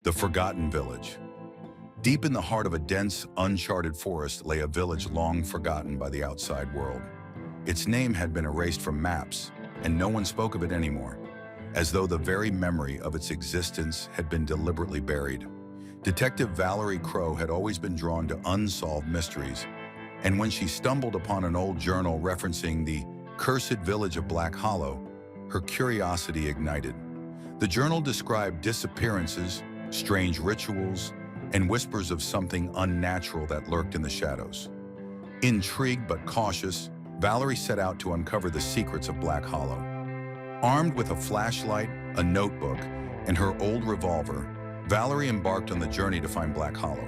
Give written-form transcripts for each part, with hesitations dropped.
The Forgotten Village. Deep in the heart of a dense, uncharted forest lay a village long forgotten by the outside world. Its name had been erased from maps, and no one spoke of it anymore, as though the very memory of its existence had been deliberately buried. Detective Valerie Crowe had always been drawn to unsolved mysteries, and when she stumbled upon an old journal referencing the cursed village of Black Hollow, her curiosity ignited. The journal described disappearances, strange rituals, and whispers of something unnatural that lurked in the shadows. Intrigued but cautious, Valerie set out to uncover the secrets of Black Hollow. Armed with a flashlight, a notebook, and her old revolver, Valerie embarked on the journey to find Black Hollow.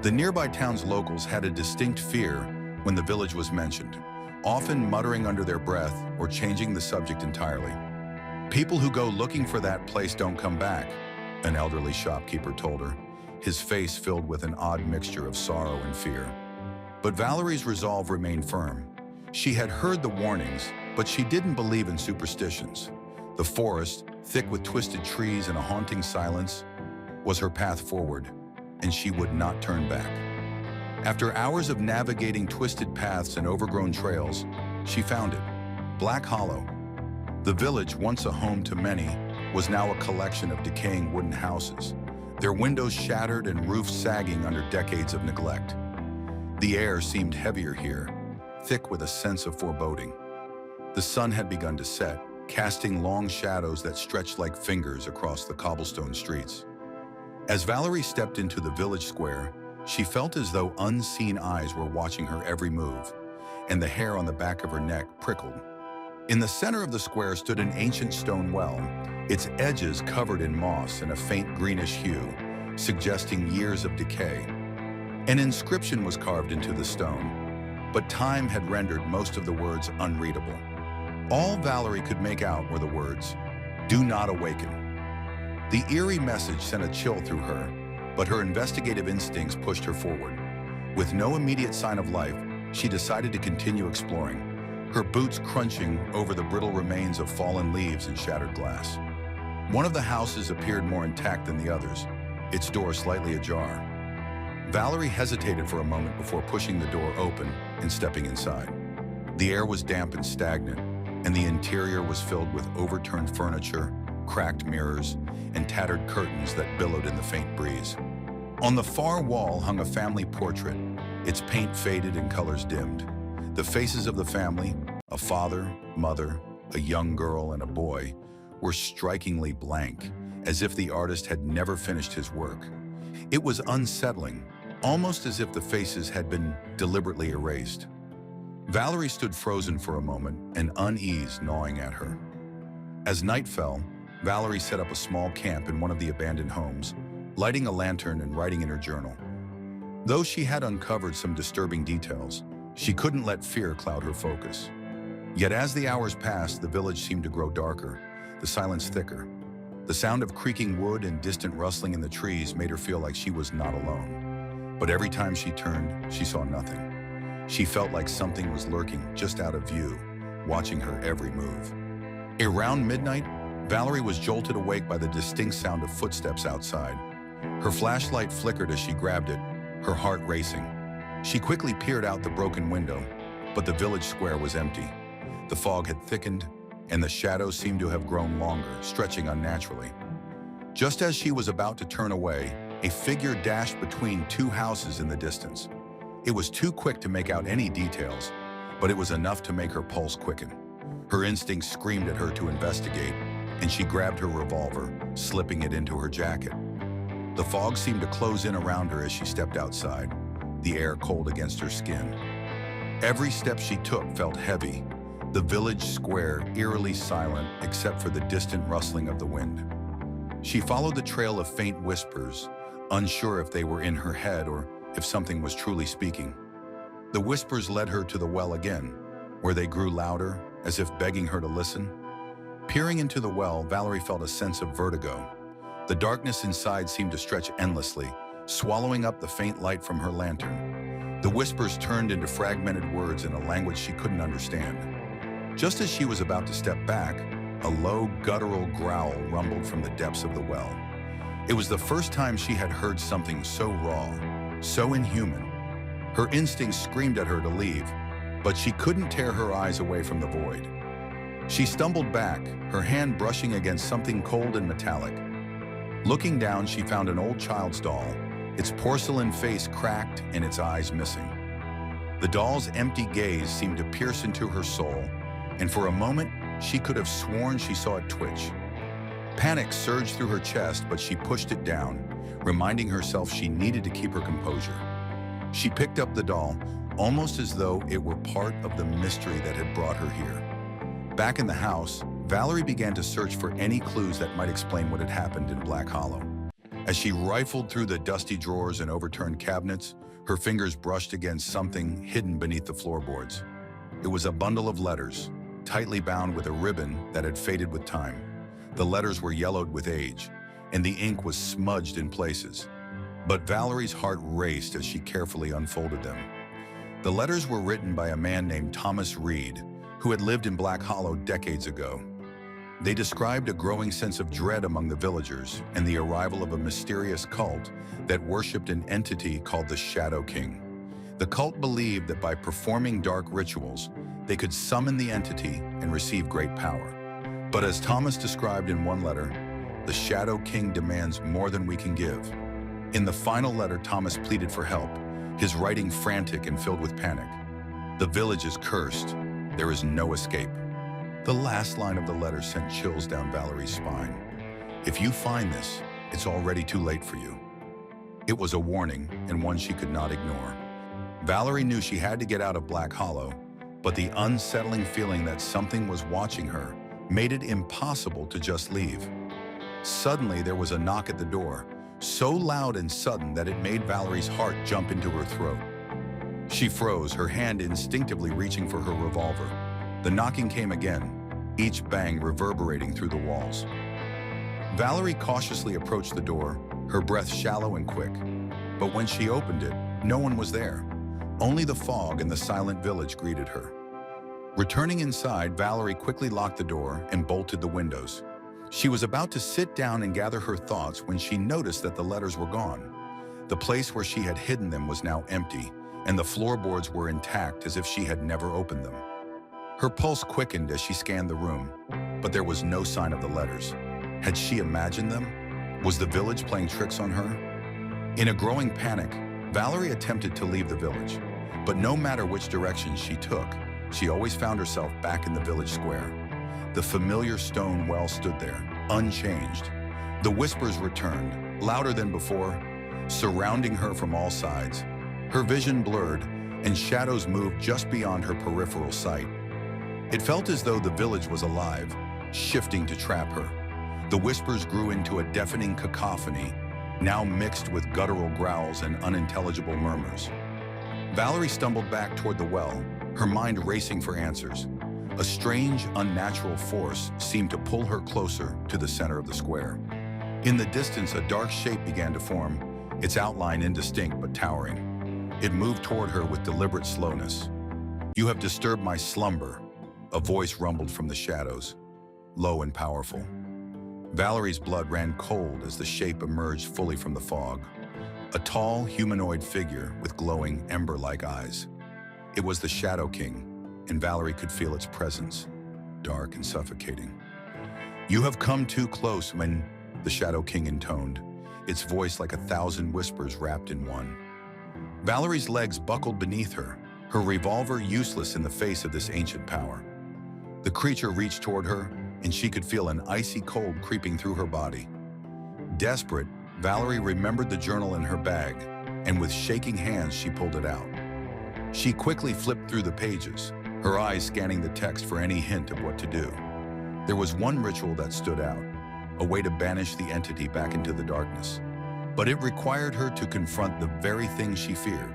The nearby town's locals had a distinct fear when the village was mentioned, often muttering under their breath or changing the subject entirely. "People who go looking for that place don't come back," an elderly shopkeeper told her, his face filled with an odd mixture of sorrow and fear. But Valerie's resolve remained firm. She had heard the warnings, but she didn't believe in superstitions. The forest, thick with twisted trees and a haunting silence, was her path forward, and she would not turn back. After hours of navigating twisted paths and overgrown trails, she found it, Black Hollow. The village, once a home to many, was now a collection of decaying wooden houses, their windows shattered and roofs sagging under decades of neglect. The air seemed heavier here, thick with a sense of foreboding. The sun had begun to set, casting long shadows that stretched like fingers across the cobblestone streets. As Valerie stepped into the village square, she felt as though unseen eyes were watching her every move, and the hair on the back of her neck prickled. In the center of the square stood an ancient stone well, its edges covered in moss and a faint greenish hue, suggesting years of decay. An inscription was carved into the stone, but time had rendered most of the words unreadable. All Valerie could make out were the words, "Do not awaken." The eerie message sent a chill through her, but her investigative instincts pushed her forward. With no immediate sign of life, she decided to continue exploring, her boots crunching over the brittle remains of fallen leaves and shattered glass. One of the houses appeared more intact than the others, its door slightly ajar. Valerie hesitated for a moment before pushing the door open and stepping inside. The air was damp and stagnant, and the interior was filled with overturned furniture, cracked mirrors, and tattered curtains that billowed in the faint breeze. On the far wall hung a family portrait, its paint faded and colors dimmed. The faces of the family, a father, mother, a young girl, and a boy, were strikingly blank, as if the artist had never finished his work. It was unsettling, almost as if the faces had been deliberately erased. Valerie stood frozen for a moment, an unease gnawing at her. As night fell, Valerie set up a small camp in one of the abandoned homes, lighting a lantern and writing in her journal. Though she had uncovered some disturbing details, she couldn't let fear cloud her focus. Yet as the hours passed, the village seemed to grow darker, the silence thicker. The sound of creaking wood and distant rustling in the trees made her feel like she was not alone. But every time she turned, she saw nothing. She felt like something was lurking just out of view, watching her every move. Around midnight, Valerie was jolted awake by the distinct sound of footsteps outside. Her flashlight flickered as she grabbed it, her heart racing. She quickly peered out the broken window, but the village square was empty. The fog had thickened, and the shadows seemed to have grown longer, stretching unnaturally. Just as she was about to turn away, a figure dashed between two houses in the distance. It was too quick to make out any details, but it was enough to make her pulse quicken. Her instincts screamed at her to investigate, and she grabbed her revolver, slipping it into her jacket. The fog seemed to close in around her as she stepped outside, the air cold against her skin. Every step she took felt heavy, the village square eerily silent except for the distant rustling of the wind. She followed the trail of faint whispers, unsure if they were in her head or if something was truly speaking. The whispers led her to the well again, where they grew louder, as if begging her to listen. Peering into the well, Valerie felt a sense of vertigo. The darkness inside seemed to stretch endlessly, swallowing up the faint light from her lantern. The whispers turned into fragmented words in a language she couldn't understand. Just as she was about to step back, a low, guttural growl rumbled from the depths of the well. It was the first time she had heard something so raw, so inhuman. Her instincts screamed at her to leave, but she couldn't tear her eyes away from the void. She stumbled back, her hand brushing against something cold and metallic. Looking down, she found an old child's doll, its porcelain face cracked and its eyes missing. The doll's empty gaze seemed to pierce into her soul, and for a moment, she could have sworn she saw it twitch. Panic surged through her chest, but she pushed it down, reminding herself she needed to keep her composure. She picked up the doll, almost as though it were part of the mystery that had brought her here. Back in the house, Valerie began to search for any clues that might explain what had happened in Black Hollow. As she rifled through the dusty drawers and overturned cabinets, her fingers brushed against something hidden beneath the floorboards. It was a bundle of letters, tightly bound with a ribbon that had faded with time. The letters were yellowed with age, and the ink was smudged in places. But Valerie's heart raced as she carefully unfolded them. The letters were written by a man named Thomas Reed, who had lived in Black Hollow decades ago. They described a growing sense of dread among the villagers and the arrival of a mysterious cult that worshipped an entity called the Shadow King. The cult believed that by performing dark rituals, they could summon the entity and receive great power. But as Thomas described in one letter, the Shadow King demands more than we can give. In the final letter, Thomas pleaded for help, his writing frantic and filled with panic. The village is cursed. There is no escape. The last line of the letter sent chills down Valerie's spine. If you find this, it's already too late for you. It was a warning, and one she could not ignore. Valerie knew she had to get out of Black Hollow, but the unsettling feeling that something was watching her made it impossible to just leave. Suddenly, there was a knock at the door, so loud and sudden that it made Valerie's heart jump into her throat. She froze, her hand instinctively reaching for her revolver. The knocking came again, each bang reverberating through the walls. Valerie cautiously approached the door, her breath shallow and quick. But when she opened it, no one was there. Only the fog and the silent village greeted her. Returning inside, Valerie quickly locked the door and bolted the windows. She was about to sit down and gather her thoughts when she noticed that the letters were gone. The place where she had hidden them was now empty, and the floorboards were intact as if she had never opened them. Her pulse quickened as she scanned the room, but there was no sign of the letters. Had she imagined them? Was the village playing tricks on her? In a growing panic, Valerie attempted to leave the village, but no matter which direction she took, she always found herself back in the village square. The familiar stone well stood there, unchanged. The whispers returned, louder than before, surrounding her from all sides. Her vision blurred, and shadows moved just beyond her peripheral sight. It felt as though the village was alive, shifting to trap her. The whispers grew into a deafening cacophony, now mixed with guttural growls and unintelligible murmurs. Valerie stumbled back toward the well, her mind racing for answers. A strange, unnatural force seemed to pull her closer to the center of the square. In the distance, a dark shape began to form, its outline indistinct but towering. It moved toward her with deliberate slowness. "You have disturbed my slumber," a voice rumbled from the shadows, low and powerful. Valerie's blood ran cold as the shape emerged fully from the fog. A tall, humanoid figure with glowing, ember-like eyes. It was the Shadow King, and Valerie could feel its presence, dark and suffocating. "You have come too close," the Shadow King intoned, its voice like 1,000 whispers wrapped in one. Valerie's legs buckled beneath her, her revolver useless in the face of this ancient power. The creature reached toward her, and she could feel an icy cold creeping through her body. Desperate, Valerie remembered the journal in her bag, and with shaking hands she pulled it out. She quickly flipped through the pages, her eyes scanning the text for any hint of what to do. There was one ritual that stood out, a way to banish the entity back into the darkness. But it required her to confront the very thing she feared.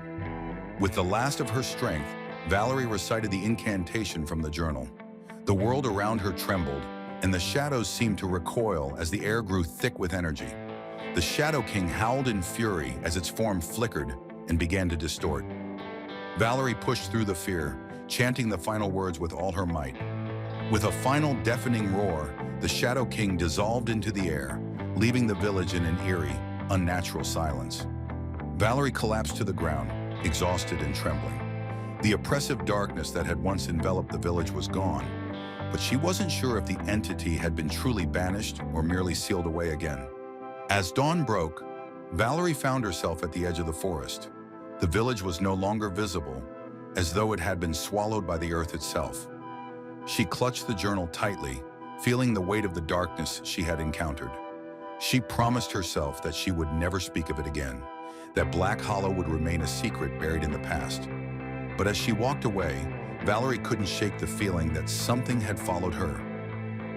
With the last of her strength, Valerie recited the incantation from the journal. The world around her trembled, and the shadows seemed to recoil as the air grew thick with energy. The Shadow King howled in fury as its form flickered and began to distort. Valerie pushed through the fear, chanting the final words with all her might. With a final deafening roar, the Shadow King dissolved into the air, leaving the village in an eerie, unnatural silence. Valerie collapsed to the ground, exhausted and trembling. The oppressive darkness that had once enveloped the village was gone, but she wasn't sure if the entity had been truly banished or merely sealed away again. As dawn broke, Valerie found herself at the edge of the forest. The village was no longer visible, as though it had been swallowed by the earth itself. She clutched the journal tightly, feeling the weight of the darkness she had encountered. She promised herself that she would never speak of it again, that Black Hollow would remain a secret buried in the past. But as she walked away, Valerie couldn't shake the feeling that something had followed her.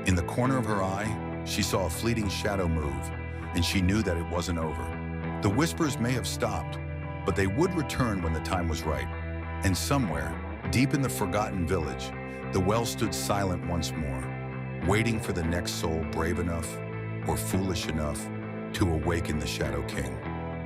In the corner of her eye, she saw a fleeting shadow move, and she knew that it wasn't over. The whispers may have stopped, but they would return when the time was right. And somewhere, deep in the forgotten village, the well stood silent once more, waiting for the next soul brave enough or foolish enough to awaken the Shadow King.